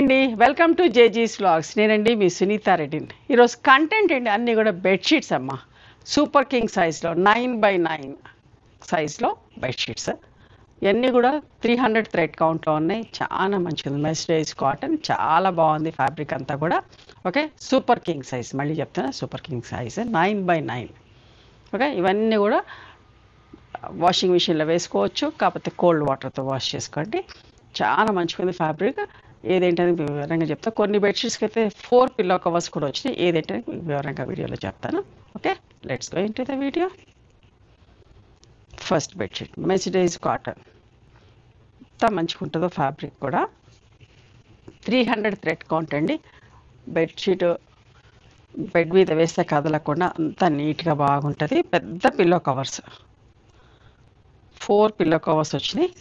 అండి welcome to జేజీస్ vlogs. నేనండి మీ సునీత రెడ్డిని. ఈరోజు కంటెంట్ అండి అన్నీ కూడా బెడ్షీట్స్ అమ్మ. సూపర్ కింగ్ సైజ్లో 9x9 సైజ్లో బెడ్షీట్స్. ఇవన్నీ కూడా 300 థ్రెడ్ కౌంట్లో ఉన్నాయి. చాలా మంచిగా ఉంది. మెస్టరైజ్ కాటన్ చాలా బాగుంది. ఫ్యాబ్రిక్ అంతా కూడా ఓకే. సూపర్ కింగ్ సైజ్, మళ్ళీ చెప్తున్నా super king size 9x9. Okay, ఇవన్నీ కూడా వాషింగ్ మిషన్లో వేసుకోవచ్చు, కాకపోతే కోల్డ్ వాటర్తో వాష్ చేసుకోండి. చాలా మంచిగా ఉంది ఫ్యాబ్రిక్. ఏదేంటని వివరంగా చెప్తా. కొన్ని బెడ్షీట్స్కి అయితే 4 పిల్లో కవర్స్ కూడా వచ్చినాయి. ఏదేంటని వివరంగా వీడియోలో చెప్తాను. Okay, let's go into the video. First bedsheet mercerised cotton. ఎంత మంచిగా ఉంటుందో ఫ్యాబ్రిక్ కూడా. 300 థ్రెడ్ కౌంట్ అండి. బెడ్షీట్ బెడ్ మీద వేస్తే కదలకుండా అంత నీట్గా బాగుంటుంది. పెద్ద పిల్లో కవర్స్, 4 పిల్లో కవర్స్ వచ్చినాయి,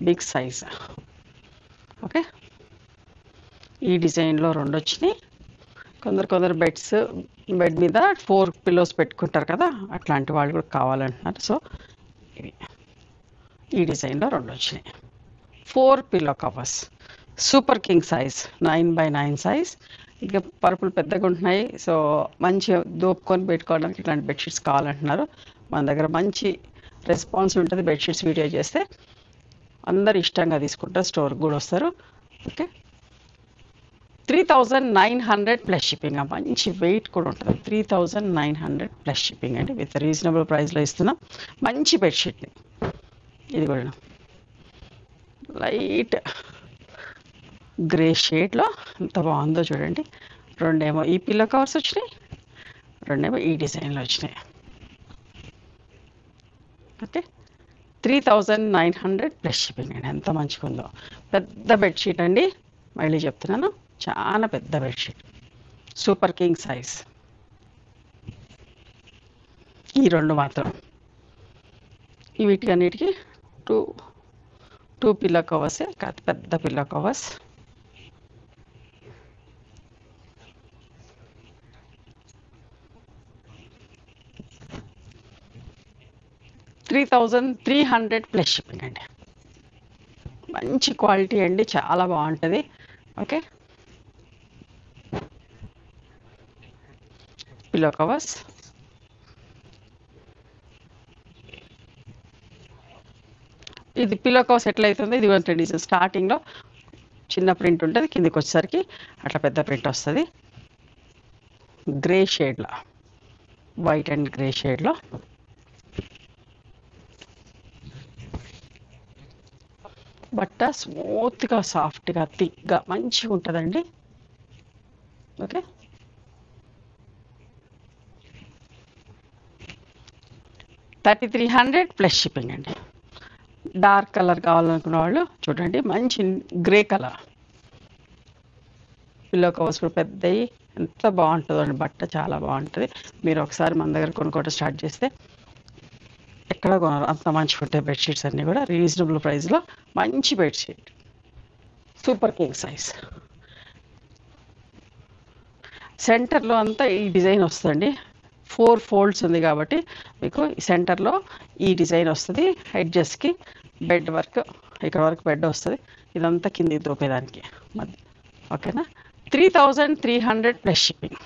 బిగ్ సైజ్. ఓకే, ఈ డిజైన్లో 2 వచ్చినాయి. కొందరు బెడ్ మీద 4 పిల్లోస్ పెట్టుకుంటారు కదా, అట్లాంటి వాళ్ళు కూడా కావాలంటున్నారు. సో ఇవి ఈ డిజైన్లో 2 వచ్చినాయి. 4 pillow covers, super king size 9x9 size. ఇంకా పరుపులు పెద్దగా ఉంటున్నాయి, సో మంచిగా దోపుకొని పెట్టుకోవడానికి ఇట్లాంటి బెడ్షీట్స్ కావాలంటున్నారు. మన దగ్గర మంచి రెస్పాన్స్ ఉంటుంది. బెడ్షీట్స్ వీడియో చేస్తే అందరు ఇష్టంగా తీసుకుంటారు, స్టోర్కి కూడా వస్తారు. Okay, 3900 plus shipping. మంచి వెయిట్ కూడా ఉంటుంది. 3900 ప్లస్ షిప్పింగ్ అండి. విత్ రీజనబుల్ ప్రైస్లో ఇస్తున్నాం. మంచి బెడ్షీట్ని. ఇది కూడా లైట్ గ్రే షేడ్లో ఎంత బాగుందో చూడండి. 2 ఏమో ఈ పిల్లో కవర్స్ వచ్చినాయి, 2 ఏమో ఈ డిజైన్లో వచ్చినాయి. ఓకే, 3900 ప్లస్ షిప్పింగ్ అండి. ఎంత మంచిగా ఉందో. పెద్ద బెడ్షీట్ అండి, మళ్ళీ చెప్తున్నాను, చాలా పెద్ద బెడ్షీట్. Super king size. ఈ 2 మాత్రం. వీటికన్నిటికీ టూ పిల్లో కవర్సే కాదు, పెద్ద పిల్లో కవర్స్. $3,300 ప్లస్ షిప్పింగ్ అండి. మంచి క్వాలిటీ అండి, చాలా బాగుంటుంది. Okay, pillow covers. ఇది పిల్లో కవర్స్ ఎట్లా అవుతుంది, ఇది ఉంటుంది స్టార్టింగ్లో చిన్న ప్రింట్ ఉంటుంది, కిందికి వచ్చేసరికి అట్లా పెద్ద ప్రింట్ వస్తుంది. గ్రే షేడ్లో, వైట్ అండ్ గ్రే షేడ్లో. బట్ట స్మూత్గా, సాఫ్ట్గా, థిక్గా మంచిగా ఉంటుందండి. ఓకే, $3,300 ప్లస్ షిప్పింగ్ అండి. డార్క్ కలర్ కావాలనుకున్న వాళ్ళు చూడండి, మంచి గ్రే కలర్. పిల్లో కవర్స్ కూడా పెద్దవి, ఎంత బాగుంటుందో అండి. బట్ట చాలా బాగుంటుంది. మీరు ఒకసారి మన దగ్గర కొనుక్కోవడం స్టార్ట్ చేస్తే ఎక్కడ కొనరు, అంత మంచిగా ఉంటాయి బెడ్షీట్స్ అన్నీ కూడా. రీజనబుల్ ప్రైస్లో మంచి బెడ్షీట్. Super king size. సెంటర్లో అంతా ఈ డిజైన్ వస్తుందండి. 4 ఫోల్డ్స్ ఉంది కాబట్టి మీకు సెంటర్లో ఈ డిజైన్ వస్తుంది. ఎడ్జెస్కి బెడ్ వర్క్, ఇక్కడ వరకు బెడ్ వస్తుంది. ఇదంతా కింది దూపేదానికి మధ్య. ఓకేనా, 3300 plus shipping.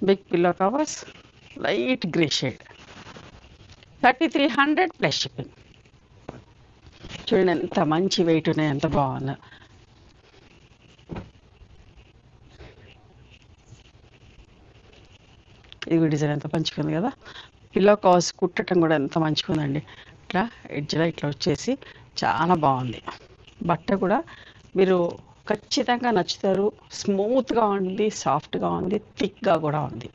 Big pillow covers, light grey shade, 3300 plus shipping. చూడండి ఎంత మంచి వెయిట్ ఉన్నాయి, ఎంత బాగున్నా. ఇది డిజైన్ ఎంత మంచిగా ఉంది కదా. పిల్లో కవర్స్ కుట్టడం కూడా ఎంత మంచిగా ఉందండి. ఇట్లా ఎడ్జ్లో ఇట్లా వచ్చేసి చాలా బాగుంది. బట్ట కూడా మీరు ఖచ్చితంగా నచ్చుతారు. స్మూత్గా ఉంది, సాఫ్ట్గా ఉంది, థిక్గా కూడా ఉంది.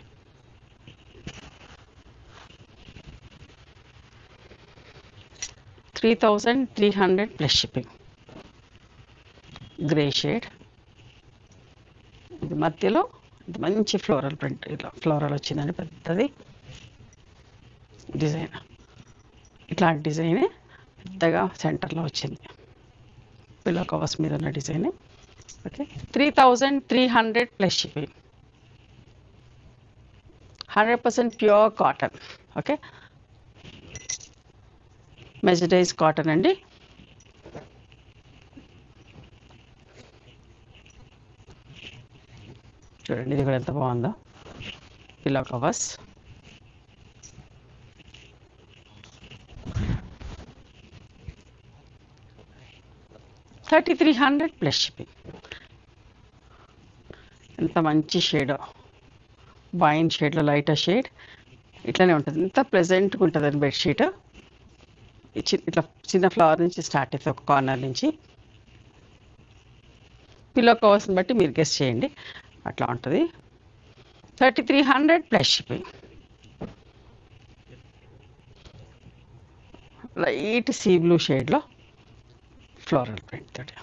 $3,300 ప్లస్ షిప్పింగ్. Grey shade. ఇది మధ్యలో ఇది మంచి ఫ్లోరల్ ప్రింట్, ఇట్లా ఫ్లోరల్ వచ్చిందండి, పెద్దది డిజైన్. ఇట్లాంటి డిజైనే పెద్దగా సెంటర్లో వచ్చింది, పిల్లో కవర్స్ మీద ఉన్న design. Okay, 3300 plus shipping. 100% pure cotton. Okay, mercerised cotton అండి. చూడండి ఇది కూడా ఎంత బాగుందో. Pillow covers. $3300 plus shipping. ఎంత మంచి షేడ్, వైన్ షేడ్లో లైటర్ షేడ్ ఇట్లానే ఉంటుంది. ఎంత ప్లెజెంట్గా ఉంటుందండి బెడ్షీట్. ఇట్లా చిన్న ఫ్లవర్ నుంచి స్టార్ట్ అవుతుంది, ఒక కార్నర్ నుంచి. పిల్లో కవర్స్ని బట్టి మీరు గెస్ చేయండి, అట్లా ఉంటుంది. 3300 plus shipping. Light sea blue షేడ్లో ఫ్లోరల్ ప్రింట్ తోటి.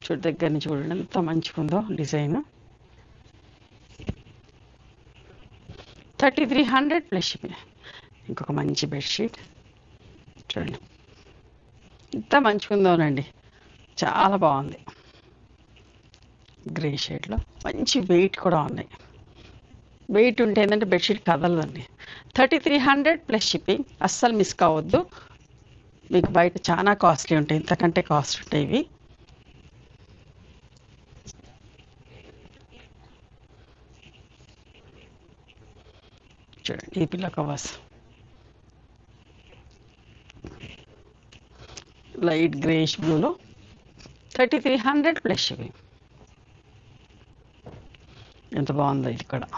చూడు దగ్గర నుంచి చూడండి ఎంత మంచిగా ఉందో డిజైన్. 3300 plus shipping. ఇంకొక మంచి బెడ్షీట్ చూడండి ఎంత మంచిగా ఉందోనండి, చాలా బాగుంది. గ్రే షేడ్లో మంచి వెయిట్ కూడా ఉన్నాయి. వెయిట్ ఉంటే ఏంటంటే బెడ్షీట్ కదలదండి. 3300 plus shipping. అస్సలు మిస్ కావద్దు. మీకు బయట చాలా కాస్ట్లీ ఉంటాయి, ఇంతకంటే కాస్ట్ ఉంటాయి ఇవి. చూడండి ఈ పిల్లో కవర్స్ లైట్ గ్రేష్ బ్లూలో 3300 ప్లస్ షిప్పింగ్. ఎంత బాగుందో ఇది కూడా.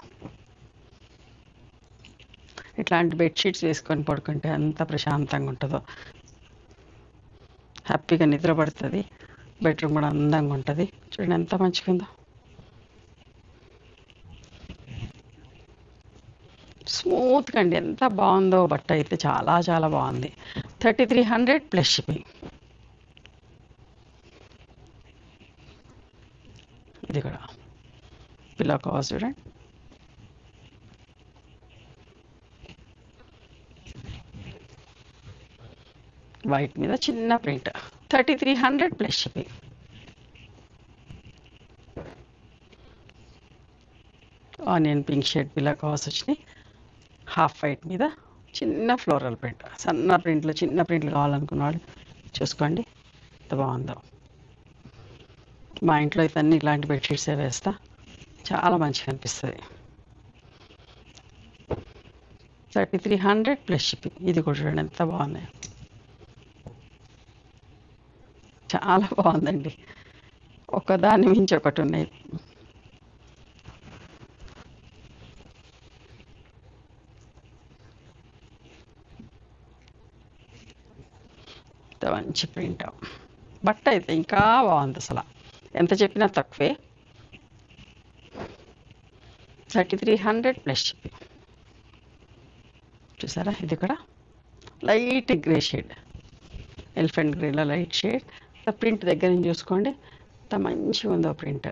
ఇట్లాంటి బెడ్షీట్స్ వేసుకొని పడుకుంటే ఎంత ప్రశాంతంగా ఉంటుందో, హ్యాపీగా నిద్ర పడుతుంది. బెడ్రూమ్ కూడా అందంగా ఉంటుంది. చూడండి ఎంత మంచిగా ఉందో. స్మూత్గా అండి, ఎంత బాగుందో బట్ట అయితే, చాలా చాలా బాగుంది. 3300 ప్లస్ షిప్పింగ్. ఇది కూడా పిల్లో కవర్స్ చూడండి. వైట్ మీద చిన్న print. 3300 plus shipping. Onion pink shade pillow covers వచ్చినాయి. హాఫ్ వైట్ మీద చిన్న ఫ్లోరల్ ప్రింట్. సన్న ప్రింట్లు, చిన్న ప్రింట్లు కావాలనుకున్నాడు చూసుకోండి ఎంత బాగుందో. మా ఇంట్లో అయితే అన్ని ఇలాంటి బెడ్షీట్సే వేస్తా, చాలా మంచిగా అనిపిస్తుంది. 3300 ప్లస్ షిప్పింగ్. ఇది కూడా చూడండి ఎంత బాగున్నాయి, చాలా బాగుందండి. ఒకదాని మించి ఒకటి ఉన్నాయి. మంచి ప్రింట్. బట్ట అయితే ఇంకా బాగుంది, అసలు ఎంత చెప్పినా తక్కువే. 3300 ప్లస్ షిప్పింగ్. చూసారా ఇది కూడా లైట్ గ్రే షేడ్, ఎలిఫెంట్ గ్రేలో లైట్ షేడ్. ప్రింట్ దగ్గర నుంచి చూసుకోండి ఎంత మంచిగా ఉందో ప్రింట్.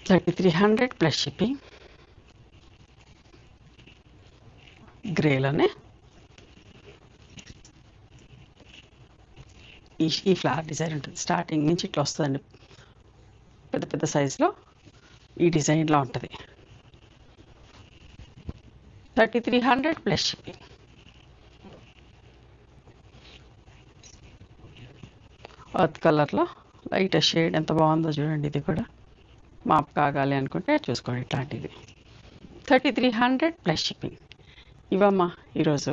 3300 plus shipping. గ్రేలోనే ఈ ఫ్లవర్ డిజైన్ ఉంటుంది. స్టార్టింగ్ నుంచి ఇట్లా వస్తుందండి, పెద్ద పెద్ద సైజులో ఈ డిజైన్లో ఉంటుంది. 3300 ప్లస్ షిప్పింగ్. ఎర్త్ కలర్లో లైట్ షేడ్ ఎంత బాగుందో చూడండి. ఇది కూడా మాప్ కాగాలి అనుకుంటే చూసుకోండి ఇట్లాంటిది. 3300 ప్లస్ షిప్పింగ్. ఇవమ్మా ఈరోజు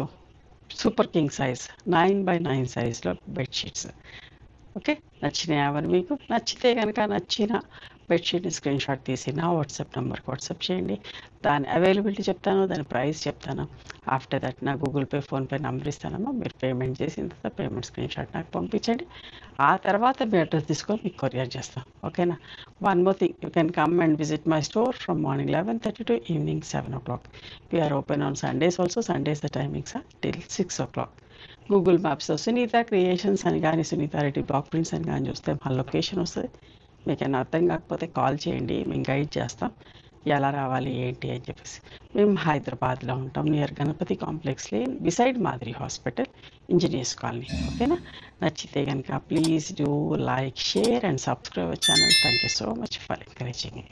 సూపర్ కింగ్ సైజ్ 9x9 సైజ్లో బెడ్షీట్స్. ఓకే, నచ్చినాయి ఎవరు? మీకు నచ్చితే కనుక నచ్చిన బెడ్షీట్ని స్క్రీన్ షాట్ తీసి నా వాట్సాప్ నెంబర్కి వాట్సాప్ చేయండి. దాని అవైలబిలిటీ చెప్తాను, దాని ప్రైస్ చెప్తాను. ఆఫ్టర్ దట్ నా గూగుల్ పే, ఫోన్పే నెంబర్ ఇస్తానమ్మా. మీరు పేమెంట్ చేసిన తర్వాత పేమెంట్ స్క్రీన్ షాట్ నాకు పంపించండి. ఆ తర్వాత మీ అడ్రస్ తీసుకొని మీకు కొరియర్ చేస్తాం. ఓకేనా? One more thing, you can come and visit my store from morning 11:30 to evening 7 o'clock. We are open on Sundays also. Sundays the timings are till 6 o'clock. Google మ్యాప్స్లో Sunitha Creations అని కానీ, Sunitha Reddy block prints అని కానీ చూస్తే మా location వస్తుంది. మీకు ఏమైనా అర్థం కాకపోతే కాల్ చేయండి, మేము గైడ్ చేస్తాం ఎలా రావాలి ఏంటి అని చెప్పేసి. మేము హైదరాబాద్లో ఉంటాం, near Ganapati complex lane, beside మాదిరి హాస్పిటల్, ఇంజనీర్స్ కాలనీ. ఓకేనా? నచ్చితే కనుక please do like, share and subscribe our channel. Thank you so much for encouraging me.